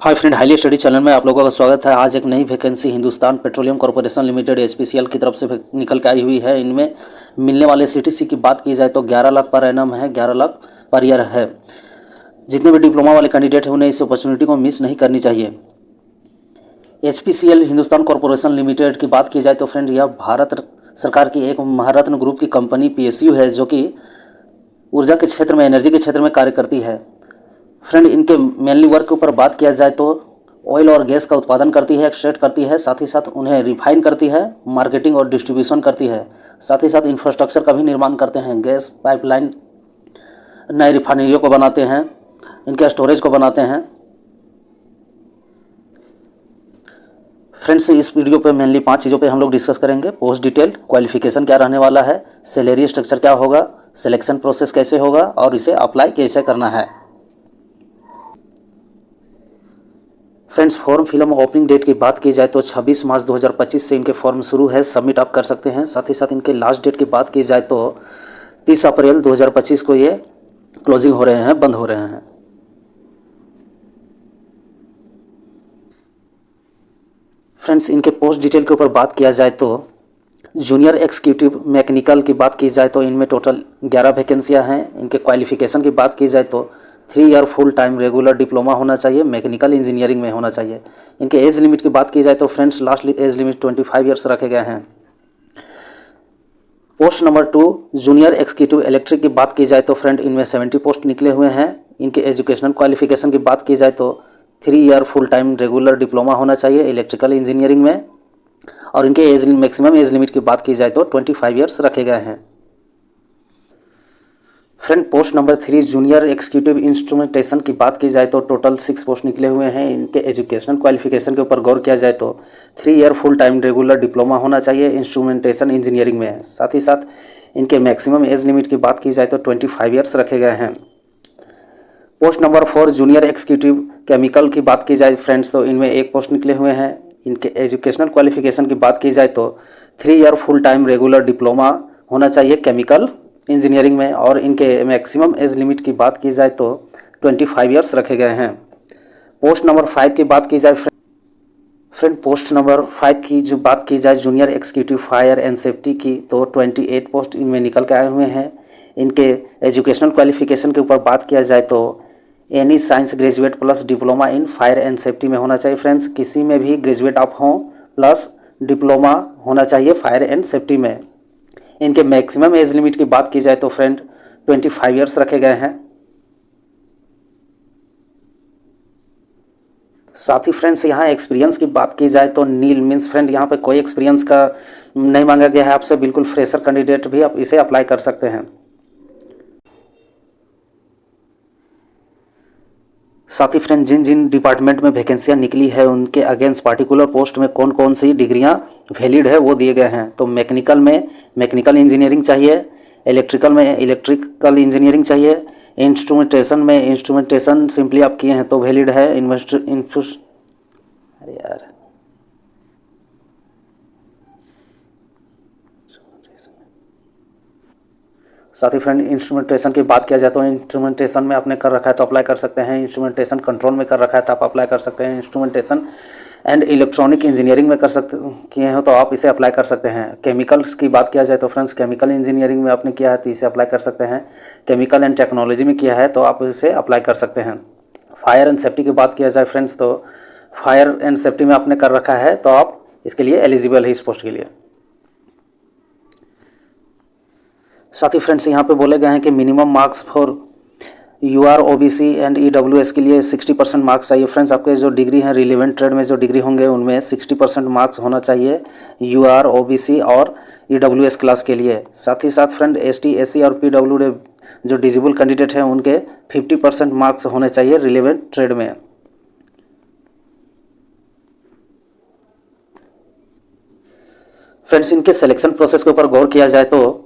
Hi friend, highly study channel में आप लोगों का स्वागत है। आज एक नई vacancy Hindustan petroleum corporation limited HPCL की तरफ से निकल के आई हुई है। इनमें मिलने वाले सीटीसी की बात की जाए तो 11 लाख पर एनम है, 11 लाख पर ईयर है। जितने भी डिप्लोमा वाले कैंडिडेट हैं उन्हें इस अपॉर्चुनिटी को मिस नहीं करनी चाहिए। एचपीसीएल हिंदुस्तान कॉर्पोरेशन लिमिटेड की बात की जाए तो फ्रेंड यह भारत सरकार की एक महारत्न ग्रुप की कंपनी पीएसयू है, जो कि ऊर्जा के क्षेत्र में, एनर्जी के क्षेत्र में कार्य करती है। फ्रेंड, इनके मेनली वर्क के ऊपर बात किया जाए तो ऑयल और गैस का उत्पादन करती है, एक्सट्रैक्ट करती है, साथ ही साथ उन्हें रिफाइन करती है, मार्केटिंग और डिस्ट्रीब्यूशन करती है, साथ ही साथ इंफ्रास्ट्रक्चर का भी निर्माण करते हैं। गैस पाइपलाइन, नए रिफाइनरियों को बनाते हैं, इनके स्टोरेज को बनाते हैं। फ्रेंड्स, इस वीडियो पे मेनली 5 चीज़ों पे हम लोग डिस्कस करेंगे। पोस्ट डिटेल, क्वालिफिकेशन क्या रहने वाला है, सैलरी स्ट्रक्चर क्या होगा, सिलेक्शन प्रोसेस कैसे होगा और इसे अप्लाई कैसे करना है। Friends, form fill up opening date की बात की जाए तो 26 मार्च 2025 से इनके फॉर्म शुरू है, सबमिट आप कर सकते हैं। साथ ही साथ इनके लास्ट डेट की बात की जाए तो 30 अप्रैल 2025 को ये क्लोजिंग हो रहे हैं, बंद हो रहे हैं। फ्रेंड्स, इनके पोस्ट डिटेल के ऊपर बात किया जाए तो जूनियर एक्जीक्यूटिव मैकेनिकल की बात की जाए तो इनमें टोटल 11 वैकेंसियाँ हैं। इनके क्वालिफिकेशन की बात की जाए तो 3 year full time regular diploma होना चाहिए, मैकेनिकल इंजीनियरिंग में होना चाहिए। इनके एज लिमिट की बात की जाए तो friends last age limit 25 years रखे गए हैं। Post number 2 junior executive electric की बात की जाए तो फ्रेंड इनमें 70 पोस्ट निकले हुए हैं। इनके एजुकेशनल क्वालिफिकेशन की बात की जाए तो 3 year full time regular diploma होना चाहिए इलेक्ट्रिकल इंजीनियरिंग में, और इनके मैक्सिमम एज लिमिट की बात की जाए तो 25 ईयर्स रखे गए हैं। Friend, post number 3 junior executive instrumentation की बात की जाए तो टोटल 6 पोस्ट निकले हुए हैं। इनके एजुकेशनल क्वालिफिकेशन के ऊपर गौर किया जाए तो 3 year full time regular diploma होना चाहिए इंस्ट्रूमेंटेशन इंजीनियरिंग में। साथ ही साथ इनके मैक्सिमम एज लिमिट की बात की जाए तो 25 ईयर्स रखे गए हैं। Post number 4 junior executive chemical की बात की जाए फ्रेंड्स तो इनमें 1 पोस्ट निकले हुए हैं। इनके एजुकेशनल क्वालिफिकेशन की बात की जाए तो 3 year full time regular diploma होना चाहिए केमिकल इंजीनियरिंग में, और इनके मैक्सिमम एज लिमिट की बात की जाए तो 25 ईयर्स रखे गए हैं। पोस्ट नंबर 5 की बात की जाए फ्रेंड, पोस्ट नंबर 5 की जो बात की जाए junior executive fire and safety की तो 28 पोस्ट इनमें निकल के आए हुए हैं। इनके एजुकेशनल क्वालिफिकेशन के ऊपर बात किया जाए तो any science graduate plus diploma in fire and safety में होना चाहिए। फ्रेंड्स, किसी में भी ग्रेजुएट आप हों प्लस डिप्लोमा होना चाहिए फायर एंड सेफ्टी में। इनके मैक्सिमम एज लिमिट की बात की जाए तो फ्रेंड 25 ईयर्स रखे गए हैं। साथ ही फ्रेंड्स, यहाँ एक्सपीरियंस की बात की जाए तो नील मीन्स फ्रेंड यहाँ पे कोई एक्सपीरियंस का नहीं मांगा गया है आपसे, बिल्कुल फ्रेशर कैंडिडेट भी आप इसे अप्लाई कर सकते हैं। साथ ही फ्रेंड, जिन जिन डिपार्टमेंट में वैकेंसियाँ निकली है उनके अगेंस्ट पार्टिकुलर पोस्ट में कौन कौन सी डिग्रियाँ वैलिड है वो दिए गए हैं। तो मैकेनिकल में मैकेनिकल इंजीनियरिंग चाहिए, इलेक्ट्रिकल में इलेक्ट्रिकल इंजीनियरिंग चाहिए, इंस्ट्रूमेंटेशन में इंस्ट्रूमेंटेशन सिंपली आप किए हैं तो वैलिड है। अरे यार, साथ ही फ्रेंड, इंस्ट्रूमेंटेशन की बात किया जाए तो इंस्ट्रूमेंटेशन में आपने कर रखा है तो अप्लाई कर सकते हैं, इंस्ट्रूमेंटेशन कंट्रोल में कर रखा है तो आप अप्लाई कर सकते हैं, इंस्ट्रूमेंटेशन एंड इलेक्ट्रॉनिक इंजीनियरिंग में कर सकते किए हो तो आप इसे अप्लाई कर सकते हैं। केमिकल्स की बात किया जाए तो फ्रेंड्स केमिकल इंजीनियरिंग में आपने किया है तो इसे अप्लाई कर सकते हैं। केमिकल एंड टेक्नोलॉजी में किया है तो आप इसे अप्लाई कर सकते हैं। फायर एंड सेफ्टी की बात किया जाए फ्रेंड्स तो फायर एंड सेफ्टी में आपने कर रखा है तो आप इसके लिए एलिजिबल है इस पोस्ट के लिए। साथ ही फ्रेंड्स, यहाँ पे बोले गए हैं कि minimum marks for UR OBC and EWS के लिए 60% मार्क्स चाहिए। फ्रेंड्स, आपके जो डिग्री हैं रिलेवेंट ट्रेड में जो डिग्री होंगे उनमें 60% मार्क्स होना चाहिए यूआर ओबीसी और ईडब्ल्यूएस क्लास के लिए। साथ ही साथ फ्रेंड, एसटी एससी और पीडब्ल्यूडी जो डिजेबल कैंडिडेट हैं उनके 50% मार्क्स होने चाहिए रिलेवेंट ट्रेड में। फ्रेंड्स, इनके सिलेक्शन प्रोसेस के ऊपर गौर किया जाए तो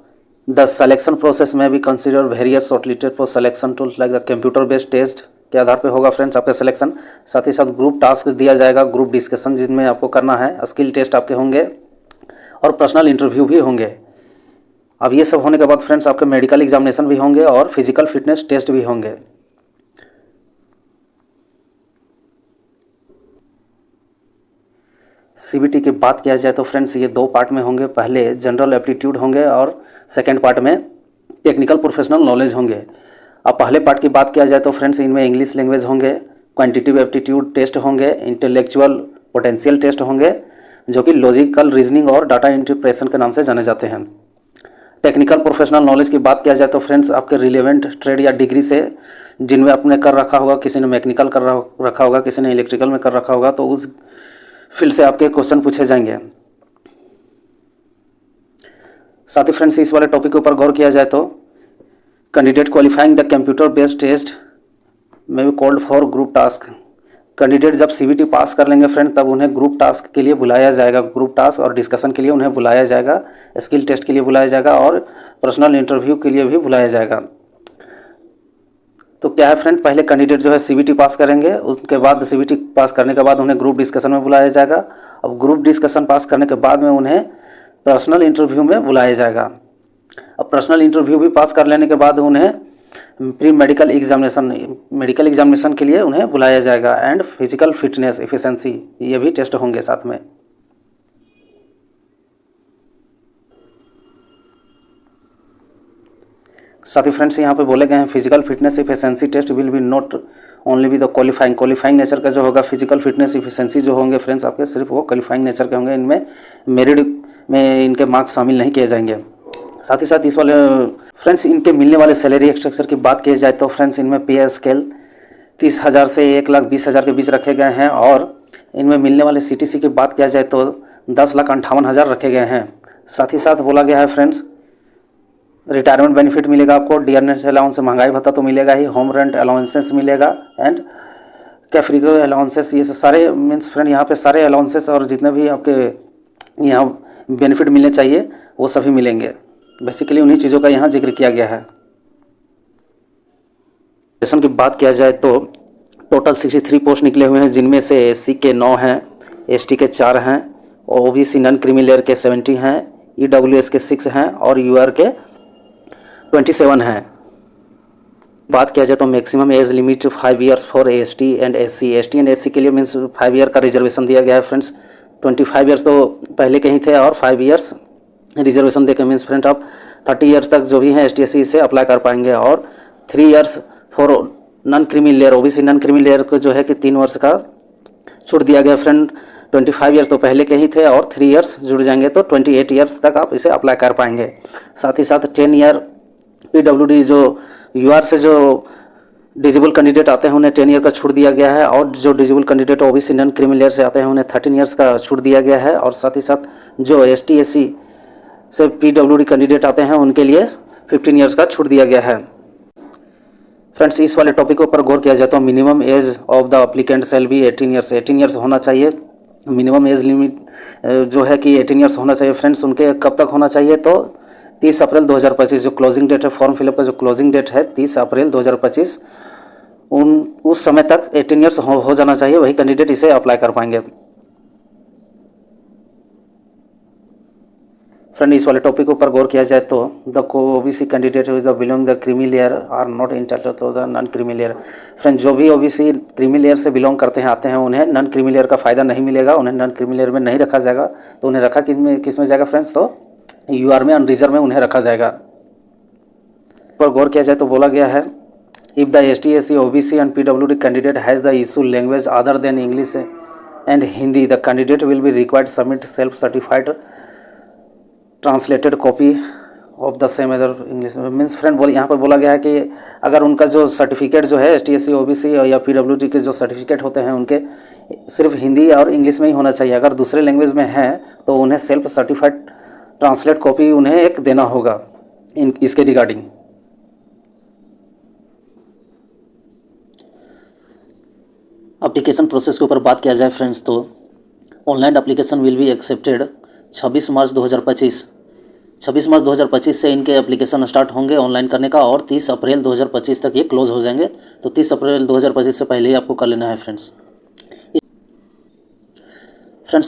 द सिलेक्शन प्रोसेस में भी consider various shortlisted for selection tool like the computer based test के आधार पे होगा फ्रेंड्स आपका सिलेक्शन। साथ ही साथ ग्रुप टास्क दिया जाएगा, ग्रुप डिस्कशन जिनमें आपको करना है, स्किल टेस्ट आपके होंगे और पर्सनल इंटरव्यू भी होंगे। अब ये सब होने के बाद फ्रेंड्स आपके मेडिकल एग्जामिनेशन भी होंगे और फिजिकल फिटनेस टेस्ट भी होंगे। सीबीटी की बात किया जाए तो फ्रेंड्स ये 2 पार्ट में होंगे। पहले जनरल एप्टीट्यूड होंगे और सेकेंड पार्ट में टेक्निकल प्रोफेशनल नॉलेज होंगे। अब पहले पार्ट की बात किया जाए तो फ्रेंड्स इनमें इंग्लिश लैंग्वेज होंगे, क्वांटिटेटिव एप्टीट्यूड टेस्ट होंगे, इंटेलेक्चुअल पोटेंशियल टेस्ट होंगे जो कि लॉजिकल रीजनिंग और डाटा इंटरप्रेशन के नाम से जाने जाते हैं। टेक्निकल प्रोफेशनल नॉलेज की बात किया जाए तो फ्रेंड्स आपके रिलेवेंट ट्रेड या डिग्री से जिनमें आपने कर रखा होगा, किसी ने मैकेनिकल कर रखा होगा, किसी ने इलेक्ट्रिकल में कर रखा होगा, तो उस फील्ड से आपके क्वेश्चन पूछे जाएंगे। साथ ही फ्रेंड्स इस वाले टॉपिक के ऊपर गौर किया जाए तो candidate qualifying the computer based test में भी called for group task. Candidate जब सीबीटी पास कर लेंगे फ्रेंड तब उन्हें ग्रुप टास्क के लिए बुलाया जाएगा। ग्रुप टास्क और डिस्कशन के लिए उन्हें बुलाया जाएगा, स्किल टेस्ट के लिए बुलाया जाएगा और पर्सनल इंटरव्यू के लिए भी बुलाया जाएगा। तो क्या है फ्रेंड, पहले कैंडिडेट जो है सीबीटी पास करेंगे, उसके बाद सीबीटी पास करने के बाद उन्हें ग्रुप डिस्कशन में बुलाया जाएगा। अब ग्रुप डिस्कशन पास करने के बाद में उन्हें पर्सनल इंटरव्यू में बुलाया जाएगा। अब पर्सनल इंटरव्यू भी पास कर लेने के बाद उन्हें प्री मेडिकल एग्जामिनेशन के लिए उन्हें बुलाया जाएगा एंड फिजिकल फिटनेस एफिशिएंसी ये भी टेस्ट होंगे साथ में। साथ ही फ्रेंड्स यहाँ पे बोले गए हैं physical fitness efficiency test will be not only with the qualifying nature का जो होगा। फिजिकल फिटनेस एफिशिएंसी जो होंगे फ्रेंड्स आपके सिर्फ वो क्वालिफाइंग नेचर के होंगे, इनमें मेरिट में इनके मार्क्स शामिल नहीं किए जाएंगे। साथ ही साथ इस वाले फ्रेंड्स इनके मिलने वाले सैलरी स्ट्रक्चर की बात की जाए तो फ्रेंड्स इनमें पे स्केल 30,000 से 1,20,000 के बीच रखे गए हैं और इनमें मिलने वाले सीटीसी की बात किया जाए तो 10,58,000 रखे गए हैं। साथ ही साथ बोला गया है फ्रेंड्स रिटायरमेंट बेनिफिट मिलेगा आपको, डियरनेस अलाउंस, महंगाई भत्ता तो मिलेगा ही, होम रेंट अलाउंसेस मिलेगा एंड कैफ्रिको अलाउंसेस, ये सारे मीन्स फ्रेंड यहाँ पे सारे अलाउंसेस और जितने भी आपके यहाँ बेनिफिट मिलने चाहिए वो सभी मिलेंगे। बेसिकली उन्हीं चीज़ों का यहाँ जिक्र किया गया है। सेशन की बात किया जाए तो टोटल 63 पोस्ट निकले हुए हैं, जिनमें से एससी के 9 हैं, एसटी के 4 हैं, ओबीसी नॉन क्रीमी लेयर के 70 हैं, ईडब्ल्यूएस के 6 हैं और यूआर के 27 हैं। बात किया जाए तो maximum age limit 5 years for ST and SC के लिए मीन्स 5 ईयर का रिजर्वेशन दिया गया है फ्रेंड्स। 25 ईयर्स तो पहले के ही थे और 5 ईयर्स रिजर्वेशन देके मीन्स फ्रेंड आप 30 ईयर्स तक जो भी हैं एसटी से अप्लाई कर पाएंगे और 3 years for non creamy layer, OBC non creamy layer को जो है कि 3 वर्ष का छूट दिया गया फ्रेंड। 25 ईयर्स तो पहले के ही थे और 3 ईयर्स जुड़ जाएंगे तो 28 ईयर्स तक आप इसे अप्लाई कर पाएंगे। साथ ही साथ 10 ईयर पीडब्ल्यूडी जो यूआर से जो डिजेबल कैंडिडेट आते हैं उन्हें 10 ईयर का छूट दिया गया है और जो disable candidate OBC non creamy layer से आते हैं उन्हें 13 ईयर्स का छूट दिया गया है और साथ ही साथ जो एसटी से पीडब्ल्यूडी कैंडिडेट आते हैं उनके लिए 15 ईयर्स का छूट दिया गया है। फ्रेंड्स इस वाले टॉपिक के ऊपर गौर किया जाए तो minimum age of the applicant shall be 18 years होना चाहिए। मिनिमम एज लिमिट जो है कि 18 ईयर्स होना चाहिए फ्रेंड्स। उनके कब तक होना चाहिए तो 30 अप्रैल 2025 जो क्लोजिंग डेट है, फॉर्म फिलअप का जो क्लोजिंग डेट है 30 अप्रैल 2025 उस समय तक 18 ईयर्स हो जाना चाहिए, वही कैंडिडेट इसे अप्लाई कर पाएंगे। फ्रेंड इस वाले टॉपिक के ऊपर गौर किया जाए तो the OBC candidate is the belong the creamy layer are not entitled to the non creamy layer. Friend जो भी ओबीसी क्रीमी लेयर से बिलोंग करते हैं आते हैं उन्हें नॉन क्रीमी लेयर का फ़ायदा नहीं मिलेगा, उन्हें नॉन क्रीमी लेयर में नहीं रखा जाएगा। तो उन्हें रखा किस में जाएगा फ्रेंड्स, तो यूआर में अनरिजर्व में उन्हें रखा जाएगा। पर गौर किया जाए तो बोला गया है if the ST SC OBC and PWD candidate has the issue language other than English and Hindi the candidate will be required submit self certified translated copy of the same other English. Means friend यहाँ पर बोला गया है कि अगर उनका जो certificate जो है एसटी एससी ओबीसी या पीडब्ल्यूडी के जो सर्टिफिकेट होते हैं उनके सिर्फ हिंदी और इंग्लिश में ही होना चाहिए। अगर दूसरे लैंग्वेज में हैं तो उन्हें सेल्फ सर्टिफाइड ट्रांसलेट कॉपी उन्हें एक देना होगा इसके रिगार्डिंग। एप्लीकेशन प्रोसेस के ऊपर बात किया जाए फ्रेंड्स तो online application will be accepted 26 मार्च 2025 से इनके एप्लीकेशन स्टार्ट होंगे ऑनलाइन करने का और 30 अप्रैल 2025 तक ये क्लोज हो जाएंगे। तो 30 अप्रैल 2025 से पहले ही आपको कर लेना है फ्रेंड्स।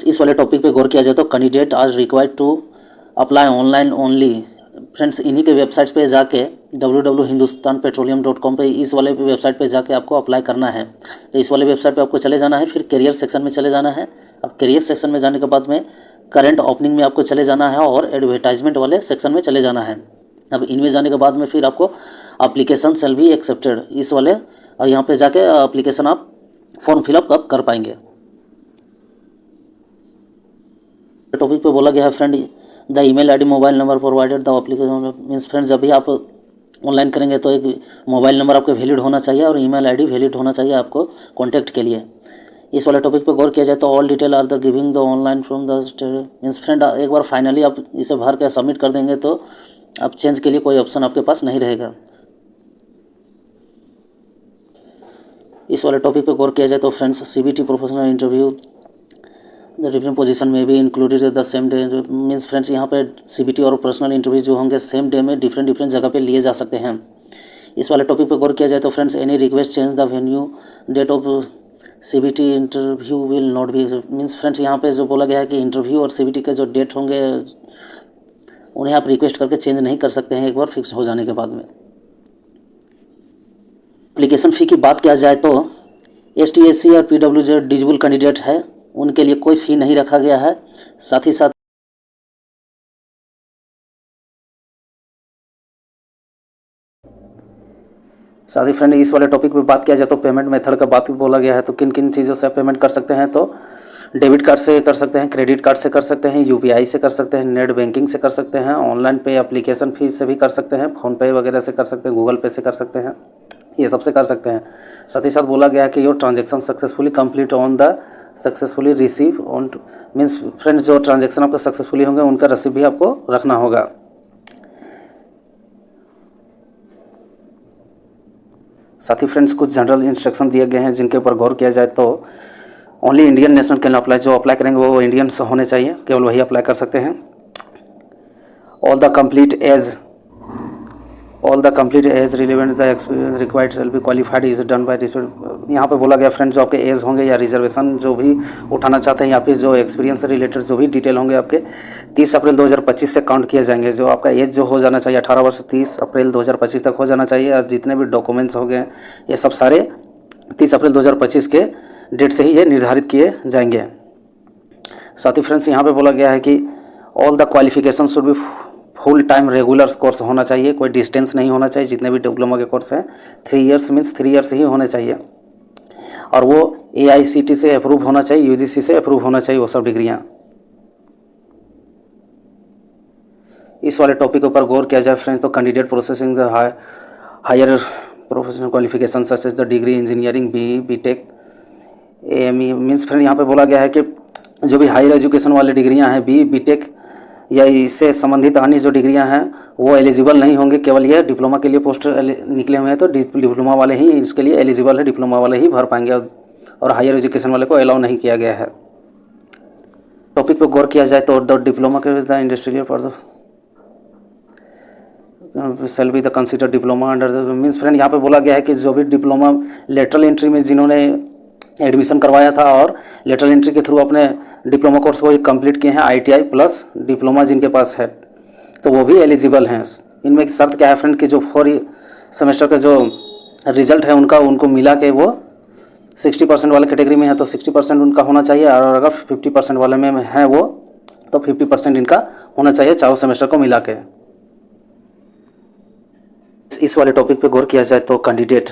इस वाले टॉपिक पे गौर किया जाए तो candidate are required to apply online only friends इन्हीं के वेबसाइट पे जाके www.hindustanpetroleum.com पे इस वाले वेबसाइट पे जाके आपको अप्लाई करना है। तो इस वाले वेबसाइट पे आपको चले जाना है, फिर करियर सेक्शन में चले जाना है। अब करियर सेक्शन में जाने के बाद में करंट ओपनिंग में आपको चले जाना है और एडवर्टाइजमेंट वाले सेक्शन में चले जाना है। अब इनमें जाने के बाद में फिर आपको एप्लीकेशन शैल बी एक्सेप्टेड इस वाले और यहाँ पे जाके एप्लीकेशन आप फॉर्म फिलअप कब कर पाएंगे। टॉपिक पे बोला गया है friend the email ID mobile number provided the application means friend जब भी आप ऑनलाइन करेंगे तो एक मोबाइल नंबर आपका वैलिड होना चाहिए और ईमेल आईडी वैलिड होना चाहिए आपको कॉन्टैक्ट के लिए। इस वाले टॉपिक पे गौर किया जाए तो all detail are the giving the online from the means friend एक बार फाइनली आप इसे भर के सबमिट कर देंगे तो अब चेंज के लिए कोई ऑप्शन आपके पास नहीं रहेगा। इस वाले टॉपिक पे गौर किया जाए तो friends CBT professional interview the different position में भी included the same day means friends यहाँ पे सीबीटी और पर्सनल इंटरव्यू जो होंगे सेम डे में डिफरेंट जगह पे लिए जा सकते हैं। इस वाले टॉपिक पे गौर किया जाए तो friends any request change the venue date of CBT interview will not be means friends यहाँ पे जो बोला गया है कि इंटरव्यू और सीबीटी के जो डेट होंगे उन्हें आप रिक्वेस्ट करके चेंज नहीं कर सकते हैं एक बार फिक्स हो जाने के बाद में। एप्लीकेशन फ़ी की बात किया जाए तो ST/SC और PW जो एलिजिबल कैंडिडेट है उनके लिए कोई फ़ी नहीं रखा गया है। साथ ही साथ फ्रेंड इस वाले टॉपिक पे बात किया जाए तो पेमेंट मेथड का बात भी बोला गया है। तो किन किन चीज़ों से पेमेंट कर सकते हैं तो डेबिट कार्ड से कर सकते हैं, क्रेडिट कार्ड से कर सकते हैं, UPI से कर सकते हैं, नेट बैंकिंग से कर सकते हैं, ऑनलाइन पे एप्लीकेशन फीस से भी कर सकते हैं, फ़ोनपे वगैरह से कर सकते हैं, गूगल पे से कर सकते हैं, ये सबसे कर सकते हैं। साथ ही साथ बोला गया है कि your transaction successfully complete on the successfully receive on means friends जो ट्रांजेक्शन आपके सक्सेसफुली होंगे उनका रसीद भी आपको रखना होगा। साथ ही फ्रेंड्स कुछ जनरल इंस्ट्रक्शन दिए गए हैं जिनके ऊपर गौर किया जाए तो only Indian national can apply, जो अप्लाई करेंगे वो इंडियंस होने चाहिए, केवल वही अप्लाई कर सकते हैं। All the complete age relevant the experience required shall be qualified is done by respect. यहाँ पे बोला गया फ्रेंड्स जो आपके एज होंगे या रिजर्वेशन जो भी उठाना चाहते हैं या फिर जो एक्सपीरियंस से रिलेटेड जो भी डिटेल होंगे आपके 30 अप्रैल 2025 से काउंट किए जाएंगे। जो आपका एज जो हो जाना चाहिए 18 वर्ष 30 अप्रैल 2025 तक हो जाना चाहिए और जितने भी डॉक्यूमेंट्स हो गए ये सब सारे 30 अप्रैल 2025 के डेट से ही ये निर्धारित किए जाएंगे। साथ ही फ्रेंड्स यहाँ पे बोला गया है कि all the qualification should be full time regular course होना चाहिए, कोई डिस्टेंस नहीं होना चाहिए। जितने भी डिप्लोमा के कोर्स हैं 3 इयर्स मीन्स 3 इयर्स ही होने चाहिए और वो AICT से अप्रूव होना चाहिए, UGC से अप्रूव होना चाहिए वो सब डिग्रियाँ। इस वाले टॉपिक के ऊपर गौर किया जाए फ्रेंड्स तो candidate processing the higher professional qualification such as the degree engineering BE BTech AME means friend यहाँ पे बोला गया है कि जो भी हायर एजुकेशन वाले डिग्रियाँ हैं BE BTech या इससे संबंधित अन्य जो डिग्रियां हैं वो एलिजिबल नहीं होंगे। केवल ये डिप्लोमा के लिए पोस्ट निकले हुए हैं तो डिप्लोमा वाले ही इसके लिए एलिजिबल है, डिप्लोमा वाले ही भर पाएंगे और हायर एजुकेशन वाले को अलाउ नहीं किया गया है। टॉपिक पे गौर किया जाए तो द डिप्लोमा के the industrial for the shall be the consider diploma under the means friend यहाँ पे बोला गया है कि जो भी डिप्लोमा लेटरल एंट्री में जिन्होंने एडमिशन करवाया था और लेटरल एंट्री के थ्रू अपने डिप्लोमा कोर्स को कंप्लीट किए हैं ITI प्लस डिप्लोमा जिनके पास है तो वो भी एलिजिबल हैं। इनमें शर्त क्या है फ्रेंड कि जो 4 सेमेस्टर का जो रिजल्ट है उनको मिला के वो 60% वाले कैटेगरी में है तो 60% उनका होना चाहिए और अगर 50% वाले में है वो तो 50% इनका होना चाहिए चारों सेमेस्टर को मिला के। इस वाले टॉपिक पे गौर किया जाए तो candidate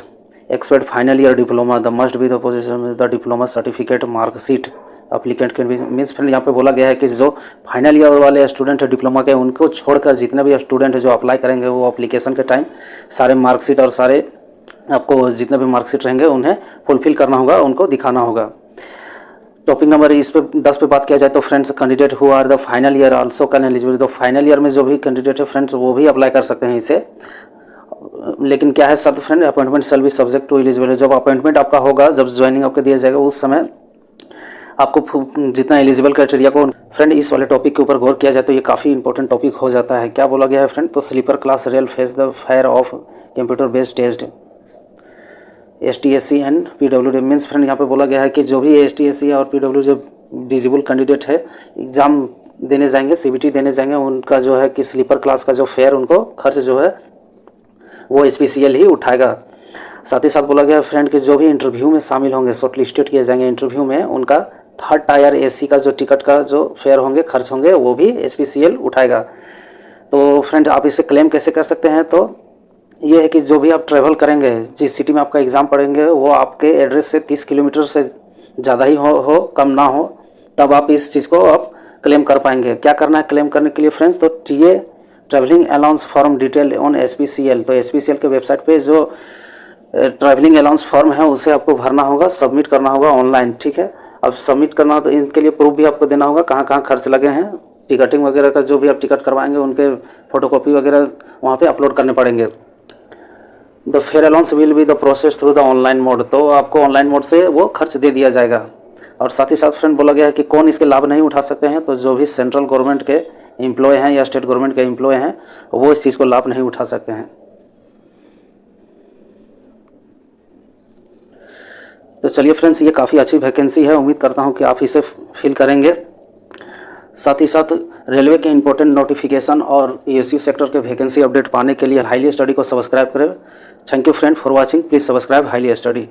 expect final year diploma the must be the position the diploma certificate marksheet applicant can be means friend यहाँ पे बोला गया है कि जो फाइनल ईयर वाले स्टूडेंट है डिप्लोमा के उनको छोड़कर जितने भी स्टूडेंट है जो अप्लाई करेंगे वो एप्लीकेशन के टाइम सारे मार्कशीट और सारे आपको जितने भी मार्कशीट रहेंगे उन्हें फुलफिल करना होगा, उनको दिखाना होगा। टॉपिक नंबर इस पे 10 पे बात किया जाए तो friends candidate who are the final year also can eligible. तो फाइनल ईयर में जो भी कैंडिडेट है फ्रेंड्स वो भी अप्लाई कर सकते हैं इसे, लेकिन क्या है शर्त friend appointment shall be subject to eligible. जब अपॉइंटमेंट आपका होगा जब ज्वाइनिंग आपको दिया जाएगा उस समय आपको जितना एलिजिबल क्राइटेरिया को फ्रेंड इस वाले टॉपिक के ऊपर गौर किया जाए तो ये काफ़ी इंपॉर्टेंट टॉपिक हो जाता है। क्या बोला गया है फ्रेंड तो sleeper class rail face the fire of computer based test ST/SC and PW means friend यहाँ पे बोला गया है कि जो भी ST/SC और PW जो डिजिबल कैंडिडेट है एग्ज़ाम देने जाएंगे, सीबीटी देने जाएंगे, उनका जो है कि स्लीपर क्लास का जो फेयर, उनको खर्च जो है वो एचपीसीएल ही उठाएगा। साथ ही साथ बोला गया फ्रेंड कि जो भी इंटरव्यू में शामिल होंगे, शॉर्ट लिस्टेड किए जाएंगे इंटरव्यू में, उनका थर्ड टायर एसी का जो टिकट का जो फेयर होंगे, खर्च होंगे, वो भी एचपीसीएल उठाएगा। तो फ्रेंड आप इसे क्लेम कैसे कर सकते हैं? तो ये है कि जो भी आप ट्रैवल करेंगे, जिस सिटी में आपका एग्ज़ाम पढ़ेंगे, वो आपके एड्रेस से 30 किलोमीटर से ज़्यादा ही हो कम ना हो, तब आप इस चीज़ को आप क्लेम कर पाएंगे। क्या करना है क्लेम करने के लिए फ्रेंड्स? तो TA travelling allowance form detail on HPCL, तो एचपीसीएल के वेबसाइट पे जो ट्रैवलिंग अलाउंस फॉर्म है उसे आपको भरना होगा, सबमिट करना होगा ऑनलाइन, ठीक है। अब सबमिट करना हो तो इनके लिए प्रूफ भी आपको देना होगा, कहाँ कहाँ खर्च लगे हैं, टिकटिंग वगैरह का, जो भी आप टिकट करवाएंगे उनके फोटोकॉपी वगैरह वहाँ पे अपलोड करने पड़ेंगे। The fair allowance will be the process through the online mode, तो आपको ऑनलाइन मोड से वो खर्च दे दिया जाएगा। और साथ ही साथ फ्रेंड बोला गया है कि कौन इसके लाभ नहीं उठा सकते हैं? तो जो भी सेंट्रल गवर्नमेंट के एम्प्लॉय हैं या स्टेट गवर्नमेंट के एम्प्लॉय हैं, वो इस चीज़ को लाभ नहीं उठा सकते हैं। तो चलिए फ्रेंड्स, ये काफ़ी अच्छी वैकेंसी है, उम्मीद करता हूँ कि आप इसे फिल करेंगे। साथ ही साथ रेलवे के इंपॉर्टेंट नोटिफिकेशन और ईएसयू सेक्टर के वैकेंसी अपडेट पाने के लिए हाईली स्टडी को सब्सक्राइब करें। Thank you friend for watching, please subscribe highly study.